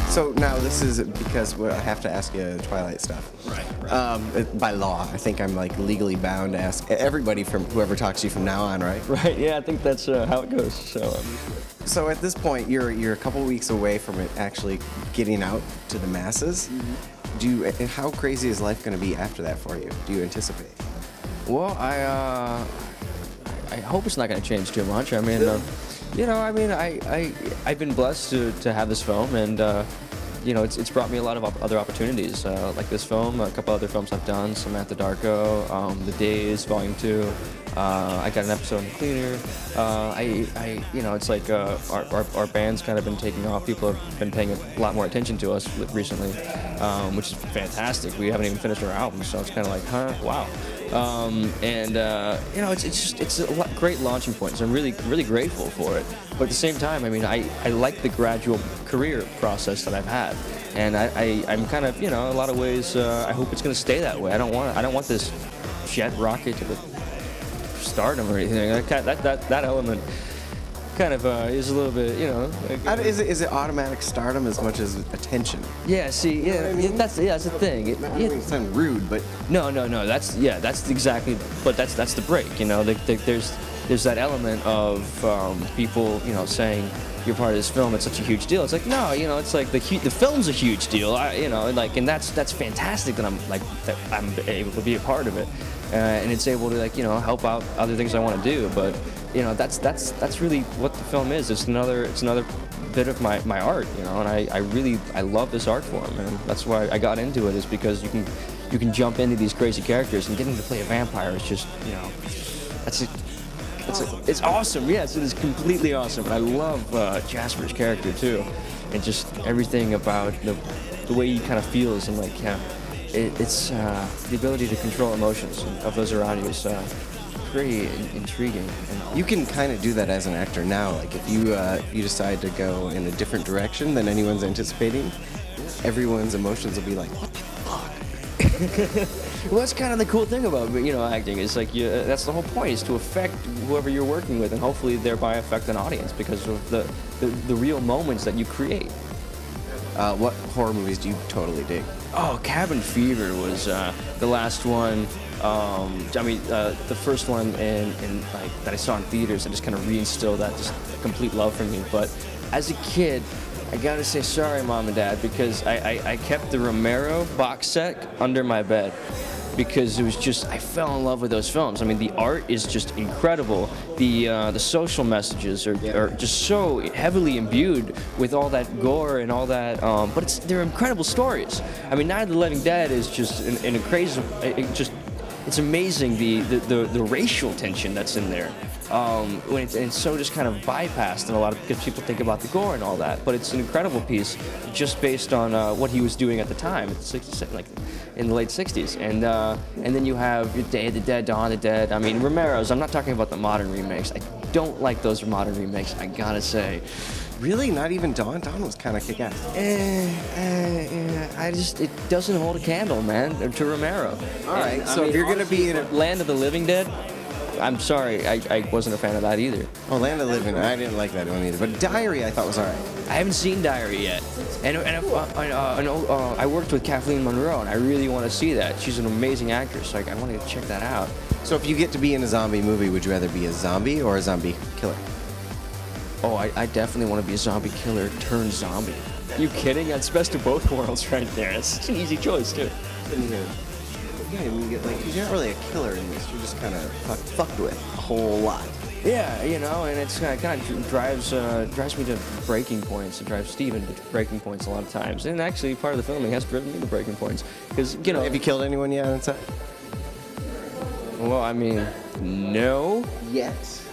So now this is because I have to ask you Twilight stuff. Right. By law, I think I'm like legally bound to ask everybody from whoever talks to you from now on, right? Right. Yeah, I think that's how it goes. So at this point, you're a couple weeks away from it actually getting out to the masses. Mm-hmm. How crazy is life going to be after that for you? Do you anticipate? Well, I hope it's not going to change too much. I mean, I've been blessed to have this film, and it's brought me a lot of other opportunities, like this film, a couple other films I've done, Samantha Darko, The Days, Volume 2. I got an episode in Cleaner. It's like our band's kind of been taking off. People have been paying a lot more attention to us recently, which is fantastic. We haven't even finished our album, so it's kind of like, huh, wow. It's a great launching point. So I'm really grateful for it. But at the same time, I mean, I like the gradual career process that I've had, and I'm kind of, in a lot of ways, I hope it's going to stay that way. I don't want this jet rocket to the stardom or anything. That element kind of is a little bit, Is it automatic stardom as much as attention? Yeah. See, yeah, I mean? that's the thing. Not to sound rude, but no. That's exactly. But that's the break. There's that element of people, saying you're part of this film. It's such a huge deal. It's like no, it's like the film's a huge deal. And that's fantastic that I'm able to be a part of it, and it's able to help out other things I want to do. But that's really what the film is. It's another bit of my art, and I love this art form, and that's why I got into it, is because you can jump into these crazy characters, and getting to play a vampire is just it's awesome. Yes, it is completely awesome. And I love Jasper's character too, and just everything about the way he kind of feels, and it's the ability to control emotions of those around you is pretty intriguing. And you can kind of do that as an actor now. Like if you decide to go in a different direction than anyone's anticipating, everyone's emotions will be like, what the fuck? Well, that's kind of the cool thing about acting. Is like that's the whole point, is to affect whoever you're working with, and hopefully thereby affect an audience because of the real moments that you create. What horror movies do you totally dig? Oh, Cabin Fever was the last one. The first one in that I saw in theaters, and just kind of reinstilled that just complete love for me. But as a kid, I gotta say sorry, Mom and Dad, because I kept the Romero box set under my bed, because it was just, I fell in love with those films. I mean, the art is just incredible. The social messages are just so heavily imbued with all that gore and all that, but they're incredible stories. I mean, Night of the Living Dead is just in a crazy, it's amazing the racial tension that's in there. When it's so just kind of bypassed, and because people think about the gore and all that, but it's an incredible piece just based on what he was doing at the time, in the late 60s. And then you have your Day of the Dead, Dawn of the Dead. I mean, Romero's. I'm not talking about the modern remakes. I don't like those modern remakes, I gotta say. Really? Not even Dawn? Dawn was kind of kick-ass. It doesn't hold a candle, man, to Romero. All right, so if you're going to be in a... Land of the Living Dead, I'm sorry, I wasn't a fan of that either. Oh, Land of the Living, I didn't like that one either. But Diary, I thought was all right. I haven't seen Diary yet. And I worked with Kathleen Monroe, and I really want to see that. She's an amazing actress, so I want to check that out. So if you get to be in a zombie movie, would you rather be a zombie or a zombie killer? Oh, I definitely want to be a zombie killer turned zombie. Are you kidding? That's best of both worlds right there. It's such an easy choice, too. Yeah, you're not really a killer in this. You're just kind of fucked with a whole lot. Yeah, and it's kind of drives me to breaking points. It drives Steven to breaking points a lot of times. And actually, part of the filming has driven me to breaking points. Because, Have you killed anyone yet inside? Well, I mean, no. Yes.